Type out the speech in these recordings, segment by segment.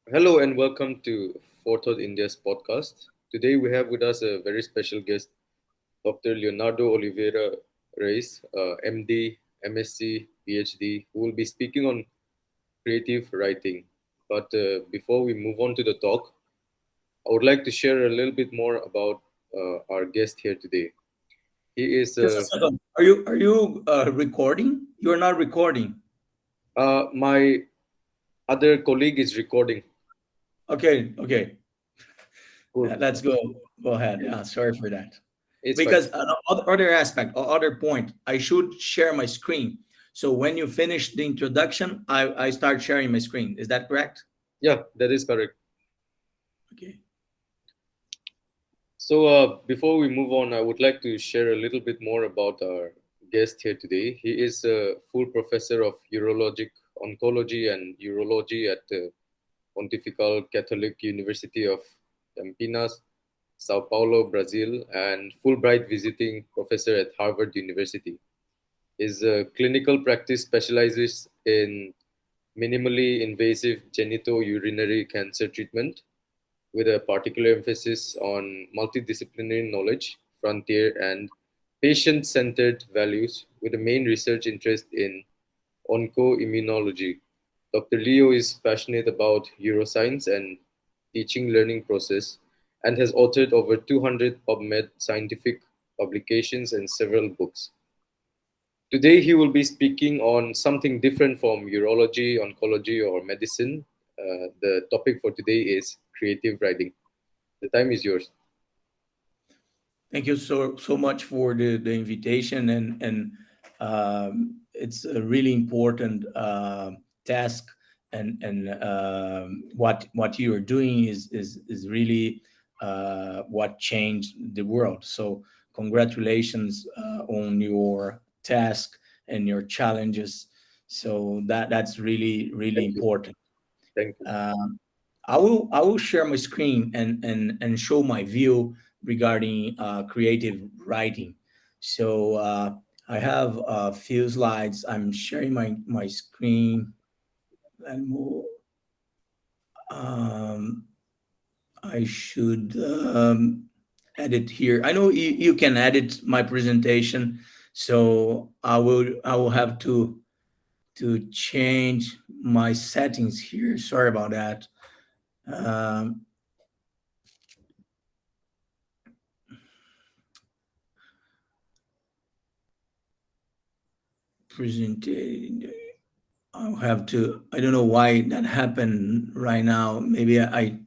Hello and welcome to Forethought India's podcast. Today we have with us a very special guest, Dr. Leonardo Oliveira Reis, MD, MSc, PhD, who will be speaking on creative writing. But before we move on to the talk, I would like to share a little bit more about our guest here today. He is Just a second. Are you recording? You're not recording. my other colleague is recording. Okay. Cool. Let's go. Go ahead. Yeah, sorry for that. It's fine. Because other aspect or other point, I should share my screen. So when you finish the introduction, I start sharing my screen. Is that correct? Yeah, that is correct. Okay. So, before we move on, I would like to share a little bit more about our guest here today. He is a full professor of urologic oncology and urology at Pontifical Catholic University of Campinas, Sao Paulo, Brazil, and Fulbright visiting professor at Harvard University. His clinical practice specializes in minimally invasive genitourinary cancer treatment with a particular emphasis on multidisciplinary knowledge, frontier, and patient centered values, with a main research interest in oncoimmunology. Dr. Leo is passionate about neuroscience and teaching learning process and has authored over 200 PubMed scientific publications and several books. Today, he will be speaking on something different from urology, oncology, or medicine. The topic for today is creative writing. The time is yours. Thank you so much for the invitation and it's a really important task and what you are doing is really what changed the world. So congratulations on your task and your challenges. So that's really Thank you. important. Thank you. Um, I will share my screen and show my view regarding creative writing. So I have a few slides. I'm sharing my screen and um, I should edit here. I know you can edit my presentation, so I will have to change my settings here. Sorry about that. Um, presentation. I'll have to. I don't know why that happened right now. Maybe I.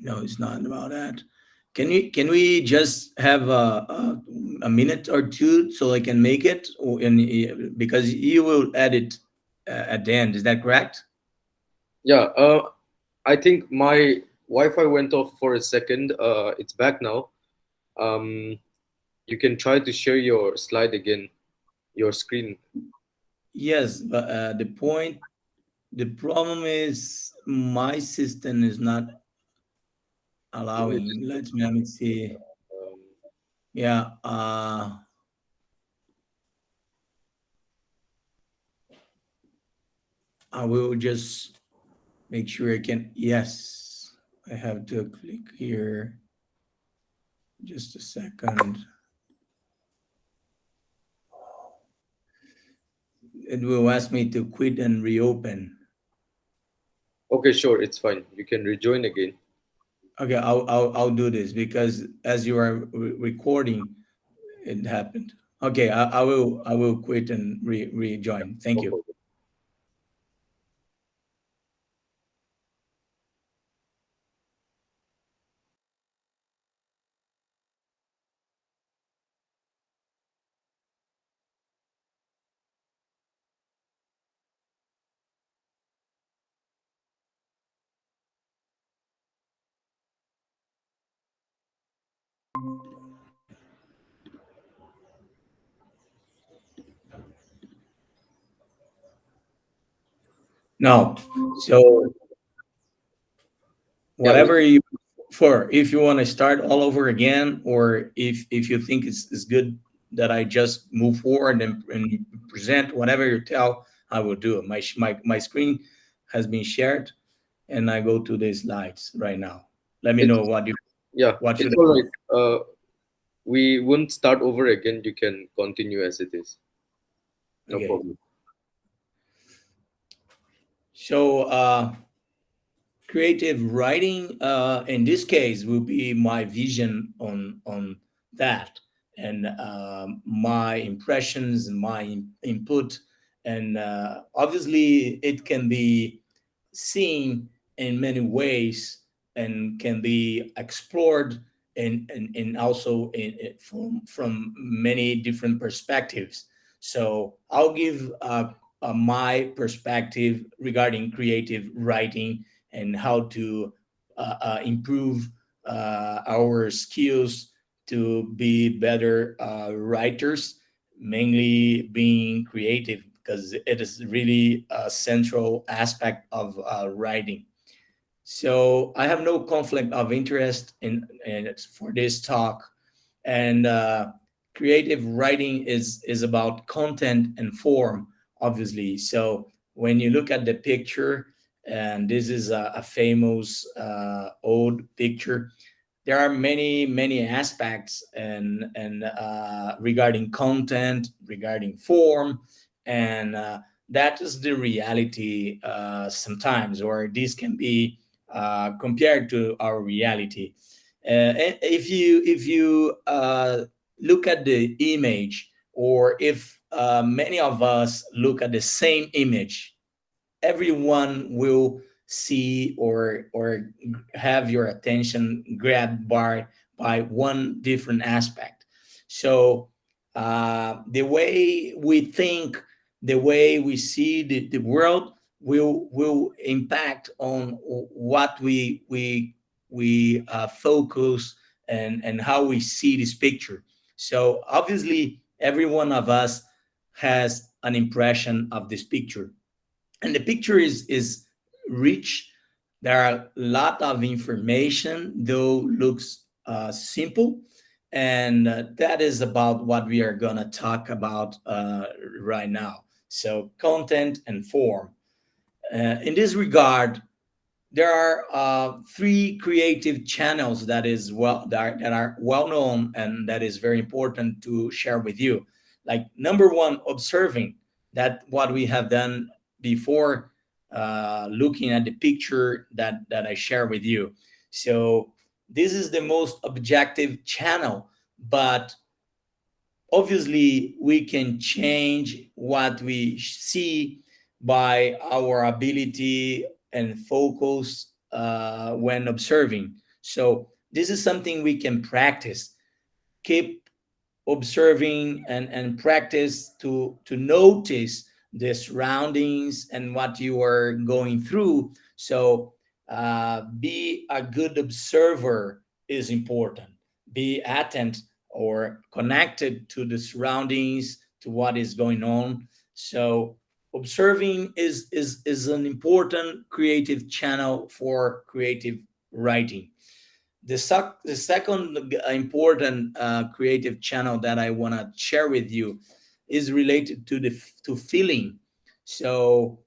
No, it's not about that. Can we just have a minute or two so I can make it, because you will edit at the end. Is that correct? Yeah, I think my Wi-Fi went off for a second. It's back now. Um, you can try to share your slide again, your screen. Yes, but the problem is my system is not Give me just allowing. a Let me see. um, Yeah, I will just make sure I can. Yes, I have to click here. Just a second. It will ask me to quit and reopen. Okay, sure, it's fine. You can rejoin again. Okay, I'll do this because as you are recording, it happened. Okay, I will quit and rejoin. Thank No you. problem. No, so Yeah, we, whatever you for, if you want to start all over again, or if you think it's good that I just move forward and present whatever you tell, I will do it. My screen has been shared. and I go to the slides right now. Let me It's, know yeah, what should it's I all do. right. We won't start over again. You can continue as it is. No Okay. problem. So creative writing, in this case, will be my vision on that, and my impressions and my input, and obviously it can be seen in many ways and can be explored and also from many different perspectives. So I'll give my perspective regarding creative writing and how to improve our skills to be better writers, mainly being creative, because it is really a central aspect of writing. So I have no conflict of interest in for this talk, and creative writing is about content and form, obviously. So when you look at the picture, and this is a famous old picture, there are many aspects and regarding content, regarding form, and that is the reality sometimes, or this can be compared to our reality. If you look at the image, or if many of us look at the same image, everyone will see or have your attention grabbed by one different aspect. So the way we think, the way we see the world will impact on what we focus and how we see this picture. So obviously every one of us has an impression of this picture, and the picture is rich. There are a lot of information, though looks simple, and that is about what we are going to talk about right now. So content and form. In this regard, there are three creative channels that are well known, and that is very important to share with you. Like number one, observing, that what we have done before, looking at the picture that I share with you. So this is the most objective channel, but obviously we can change what we see by our ability and focus when observing. So this is something we can practice. Keep observing and practice to notice the surroundings and what you are going through. So be a good observer is important. Be attent or connected to the surroundings, to what is going on. So observing is an important creative channel for creative writing. The second important creative channel that I want to share with you is related to feeling. So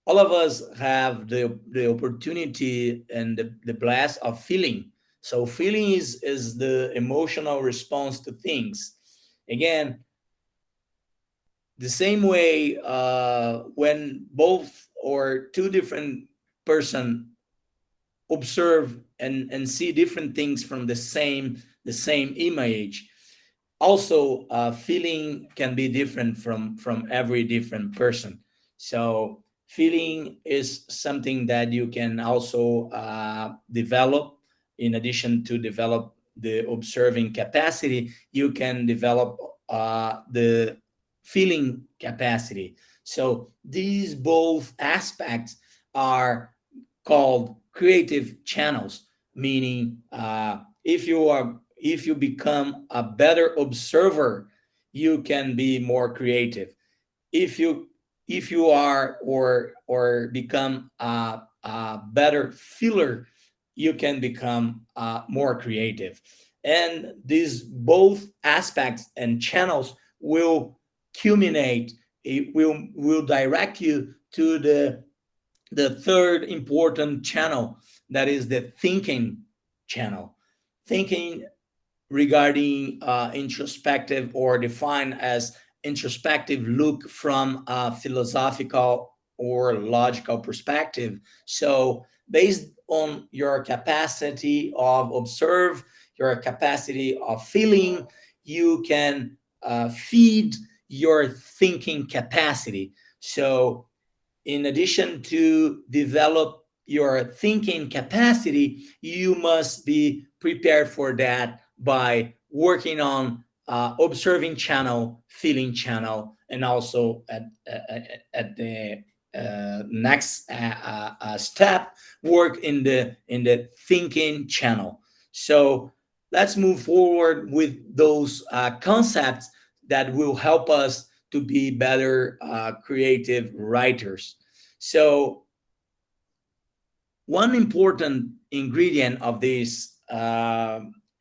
all of us have the opportunity and the blast of feeling. So feeling is the emotional response to things. Again, the same way when both or two different person observe and see different things from the same image, also feeling can be different from every different person. So feeling is something that you can also develop. In addition to develop the observing capacity, you can develop the feeling capacity. So these both aspects are called creative channels, meaning if you become a better observer, you can be more creative. If you are or become a better feeler, you can become more creative. And these both aspects and channels will culminate, it will direct you to the the third important channel, that is the thinking channel. Thinking regarding introspective, or defined as introspective look from a philosophical or logical perspective. So based on your capacity of observe, your capacity of feeling, you can feed your thinking capacity. So in addition to develop your thinking capacity, you must be prepared for that by working on observing channel, feeling channel, and also at the next step, work in the thinking channel. So let's move forward with those concepts that will help us to be better creative writers. So one important ingredient of this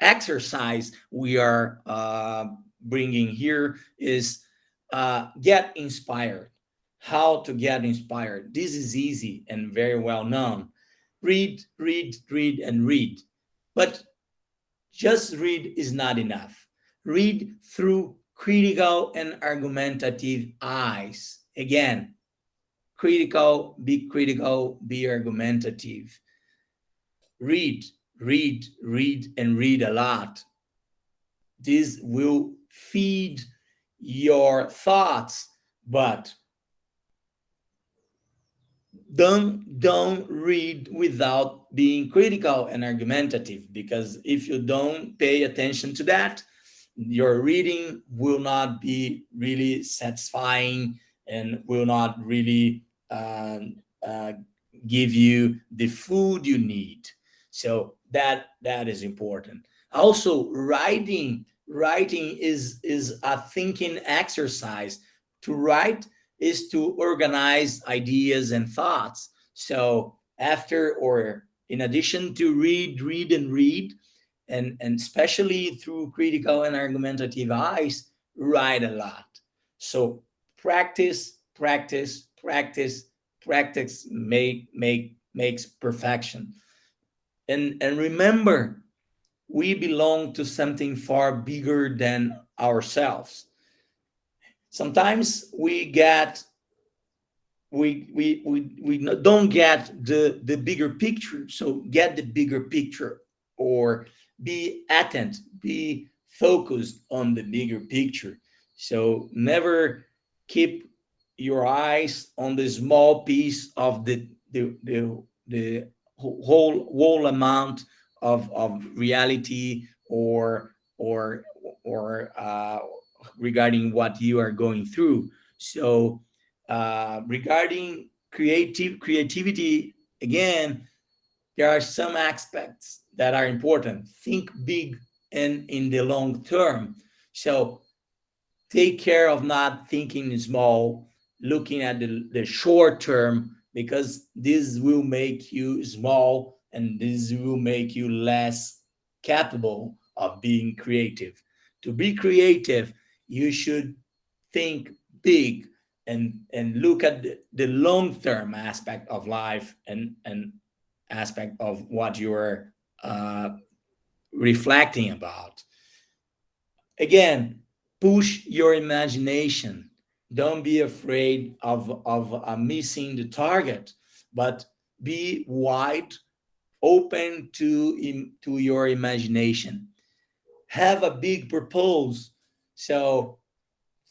exercise we are bringing here is get inspired. How to get inspired? This is easy and very well known. Read, read, read, and read. But just read is not enough. Read through critical and argumentative eyes. Again, critical, be argumentative. Read, read, read, and read a lot. This will feed your thoughts, but don't read without being critical and argumentative, because if you don't pay attention to that, your reading will not be really satisfying and will not really uh, give you the food you need. So that is important. Also, writing is a thinking exercise. To write is to organize ideas and thoughts. So after, or in addition to read and read, and especially through critical and argumentative eyes, write a lot. So practice, practice, practice, practice makes perfection. And remember, we belong to something far bigger than ourselves. Sometimes we don't get the bigger picture. So get the bigger picture, or be attent, be focused on the bigger picture. So never keep your eyes on the small piece of the whole amount of reality, or regarding what you are going through. So regarding creativity, again, there are some aspects that are important. Think big and in the long term. So take care of not thinking small, looking at the short term, because this will make you small, and this will make you less capable of being creative. To be creative, you should think big, and look at the long term aspect of life, and aspect of what you're reflecting about. Again, push your imagination. Don't be afraid of missing the target, but be wide open to your imagination. Have a big purpose. So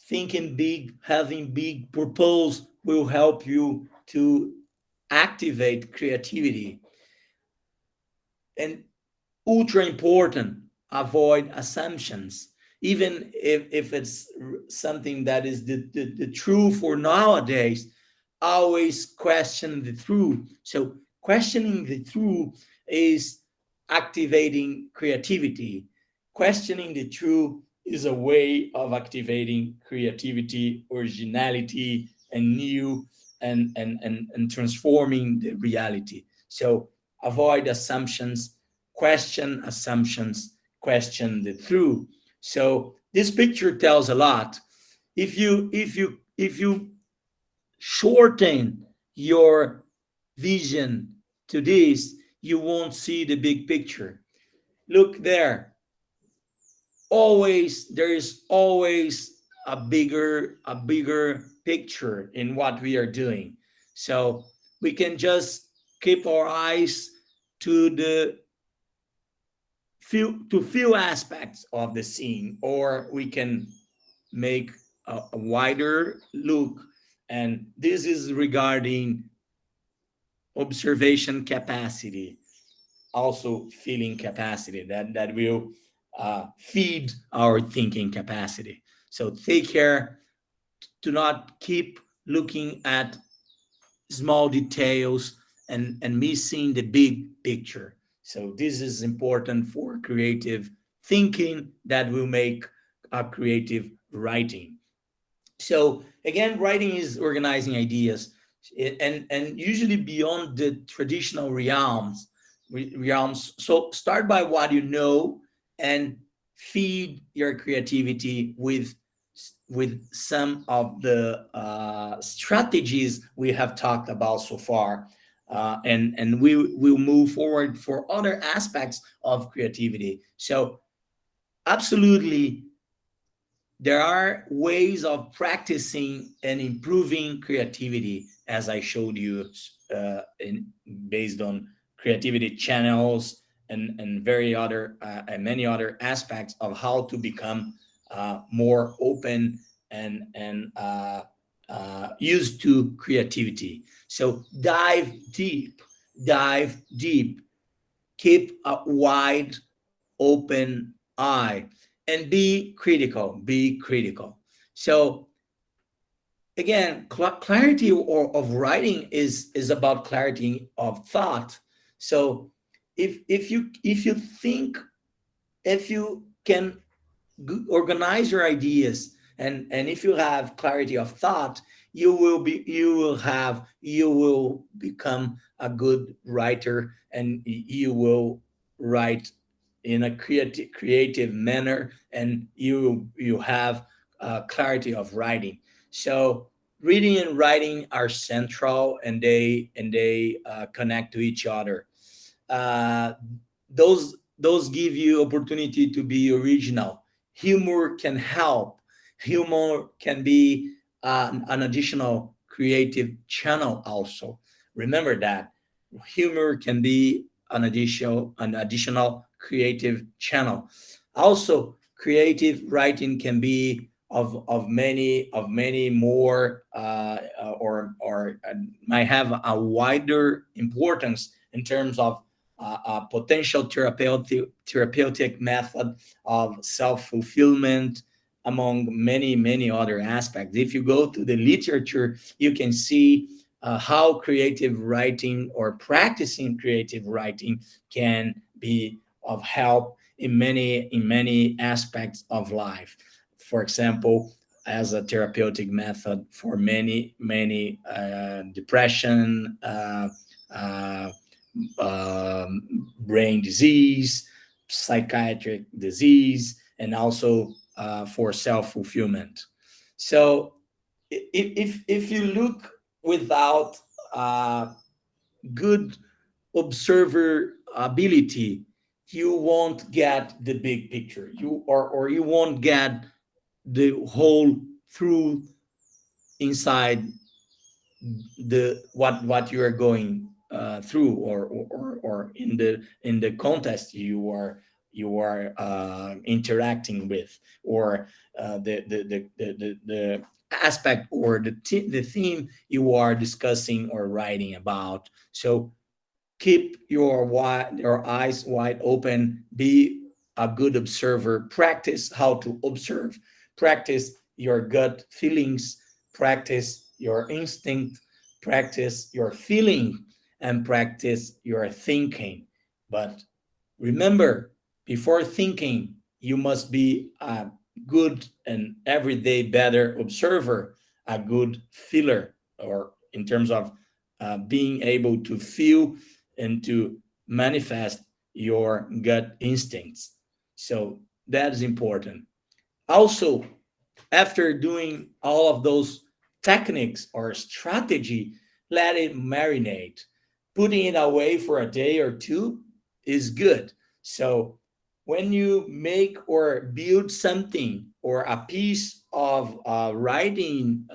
thinking big, having big purpose will help you to activate creativity. And ultra important, avoid assumptions. Even if it's something that is the truth for nowadays, always question the truth. So questioning the truth is activating creativity. Questioning the truth is a way of activating creativity, originality, and new, and transforming the reality. So avoid assumptions, question assumptions, question the truth. So this picture tells a lot. If you shorten your vision to this, you won't see the big picture. Look there. Always there is always a bigger picture in what we are doing. So we can just keep our eyes to the few aspects of the scene, or we can make a wider look. And this is regarding observation capacity, also feeling capacity, that will feed our thinking capacity. So take care to not keep looking at small details and missing the big picture. So this is important for creative thinking that will make a creative writing. So again, writing is organizing ideas, and usually beyond the traditional realms. So start by what you know, and feed your creativity with some of the strategies we have talked about so far. And we will move forward for other aspects of creativity. So absolutely, there are ways of practicing and improving creativity, as I showed you, based on creativity channels and many other aspects of how to become more open and used to creativity. So dive deep, keep a wide open eye, and be critical. So again, clarity of writing is about clarity of thought. So if you think, if you can organize your ideas, and if you have clarity of thought, you will become a good writer, and you will write in a creative manner, and you have clarity of writing. So reading and writing are central, and they connect to each other. uh, those give you opportunity to be original. Humor can help. Humor can be an additional creative channel also. Remember that humor can be an additional creative channel. Also, creative writing can be of many more, or might have a wider importance in terms of a potential therapeutic method of self-fulfillment, among many other aspects. If you go to the literature, you can see how creative writing or practicing creative writing can be of help in many aspects of life. For example, as a therapeutic method for many depression, uh, brain disease, psychiatric disease, and also for self fulfillment. So if you look without good observer ability, you won't get the big picture. Or you won't get the whole truth inside the what you are going through, or in the context you are interacting with, or the aspect, or the theme you are discussing or writing about. So keep your eyes wide open. Be a good observer. Practice how to observe. Practice your gut feelings. Practice your instinct. Practice your feeling, and practice your thinking. But remember, before thinking, you must be a good and everyday better observer, a good feeler, or in terms of being able to feel and to manifest your gut instincts. So that is important. Also, after doing all of those techniques or strategy, let it marinate. putting it away for a day or two is good. So when you make or build something or a piece of writing,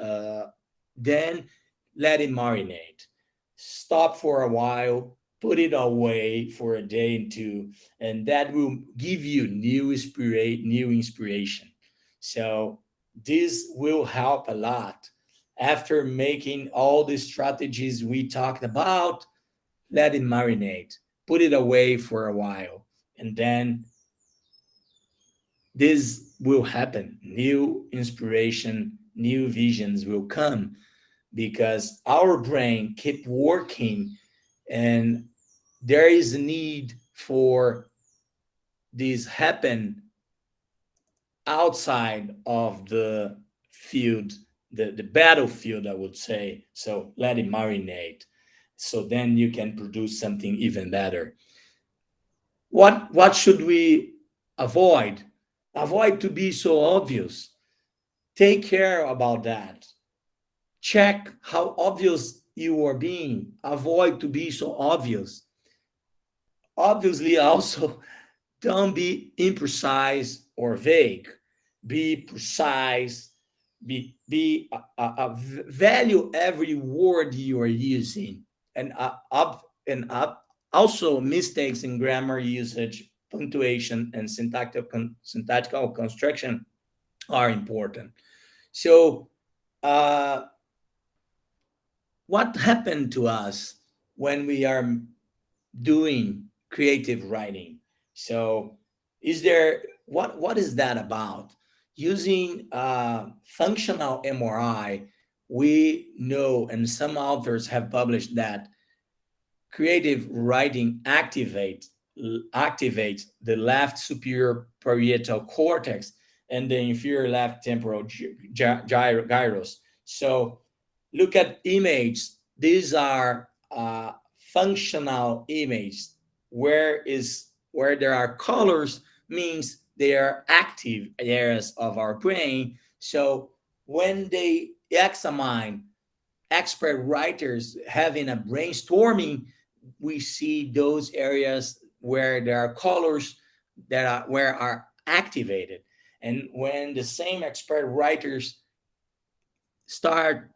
then let it marinate. Stop for a while, put it away for a day and two, and that will give you new inspiration. So this will help a lot. After making all the strategies we talked about, let it marinate, put it away for a while, and then this will happen. New inspiration, new visions will come because our brain keep working, and there is a need for this happen outside of the field, the battlefield, I would say. So let it marinate. So then you can produce something even better. What should we avoid? Avoid to be so obvious. Take care about that. Check how obvious you are being. Avoid to be so obvious. Obviously, also don't be imprecise or vague. Be precise. Value every word you are using, and also mistakes in grammar usage, punctuation, and syntactical construction are important. So, uh, what happened to us when we are doing creative writing? So, is there what is that about? Using functional MRI, we know, and some authors have published that creative writing activates the left superior parietal cortex and the inferior left temporal gyrus. So look at images. These are functional images. Where there are colors means they are active areas of our brain. So when they examine expert writers having a brainstorming, we see those areas where there are colors that are activated. And when the same expert writers start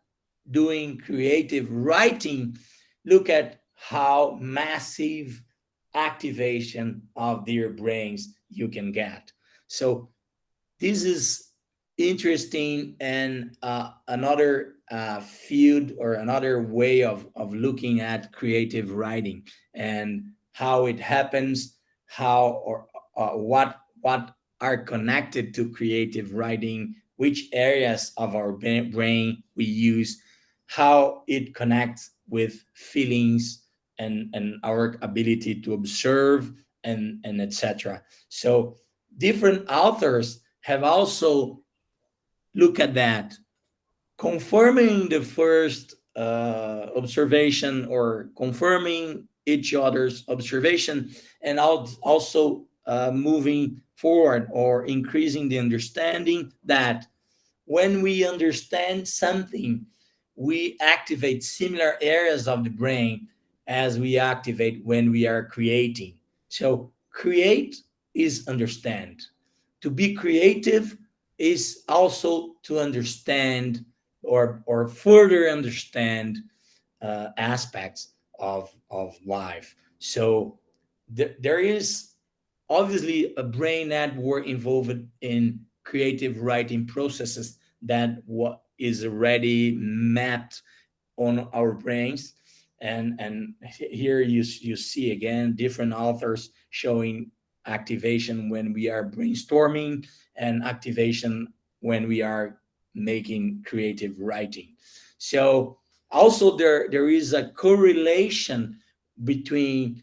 doing creative writing, look at how massive activation of their brains you can get. So this is interesting, and another field or another way of looking at creative writing and how it happens, how or what are connected to creative writing, which areas of our brain we use, how it connects with feelings and our ability to observe and etc. So different authors have also looked at that, confirming the first observation or confirming each other's observation, and also moving forward or increasing the understanding that when we understand something, we activate similar areas of the brain as we activate when we are creating. So, create is understand. To be creative is also to understand or further understand aspects of life. So, there is obviously a brain network involved in creative writing processes that what is already mapped on our brains. And here you see again different authors showing activation when we are brainstorming and activation when we are making creative writing. So also there is a correlation between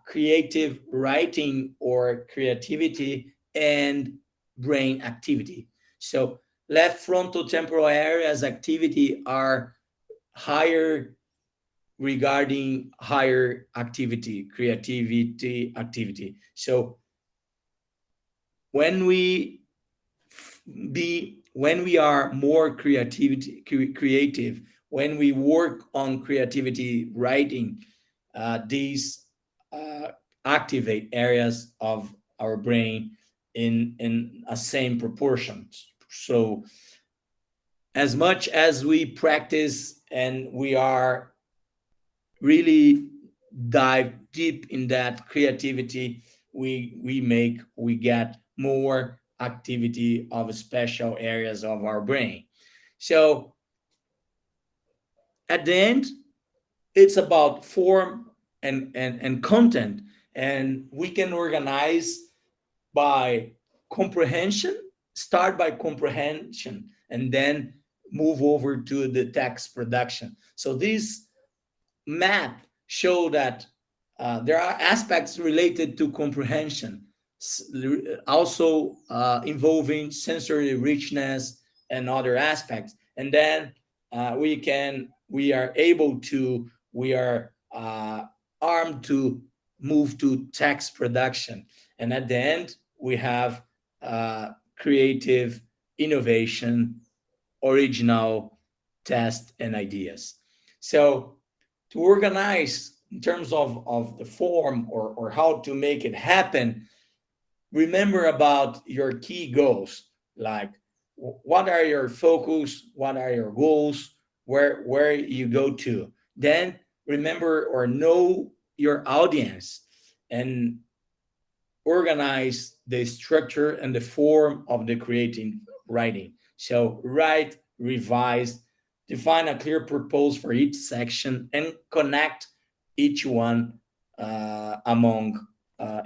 creative writing or creativity and brain activity. So left frontal temporal areas activity are higher regarding higher activity, creativity activity. So when we when we are more creative, when we work on creativity writing, these activate areas of our brain in a same proportion. So as much as we practice and we are really dive deep in that creativity, we get more activity of special areas of our brain. So at the end, it's about form and content, and we can organize by comprehension, start by comprehension, and then move over to the text production. So this map show that there are aspects related to comprehension, also involving sensory richness and other aspects. And then we are able to, we are armed to move to text production. And at the end, we have creative innovation, original test and ideas. So to organize in terms of the form, or how to make it happen, remember about your key goals, like what are your focus, what are your goals, where you go to. Then remember or know your audience, and organize the structure and the form of the creative writing. So write, revise, define a clear purpose for each section, and connect each one among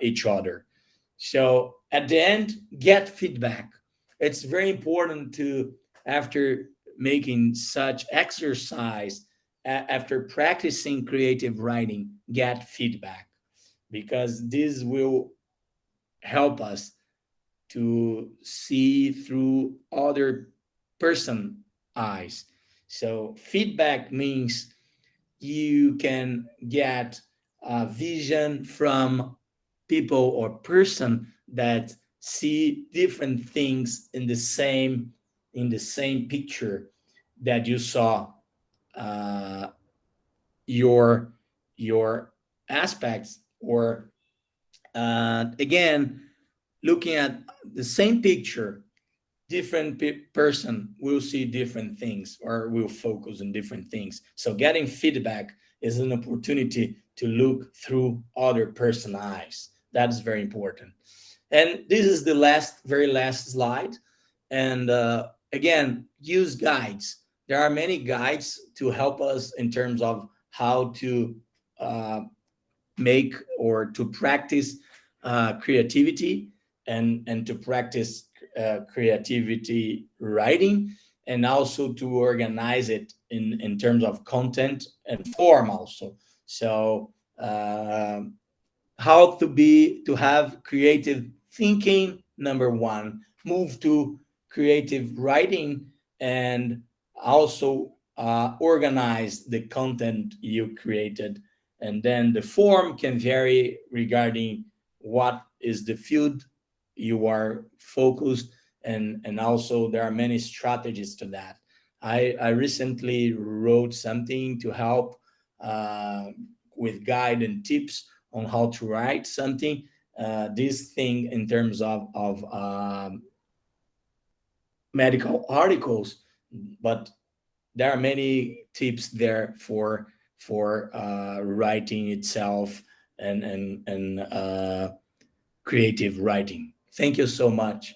each other. So at the end, get feedback. It's very important to, after making such exercise, after practicing creative writing, get feedback, because this will help us to see through other person eyes. So feedback means you can get a vision from people or person that see different things in the same picture that you saw. uh, your your aspects, or again, looking at the same picture, different person will see different things or will focus on different things. So getting feedback is an opportunity to look through other person eyes. That is very important. And this is the very last slide. And again, use guides. There are many guides to help us in terms of how to uh, make or to practice creativity, and to practice creativity writing, and also to organize it in terms of content and form also. So how to have creative thinking, number one, move to creative writing, and also organize the content you created. And then the form can vary regarding what is the field you are focused. And also there are many strategies to that. I recently wrote something to help uh, with guide and tips on how to write something. This thing in terms of medical articles, but there are many tips there for writing itself, and creative writing. Thank you so much.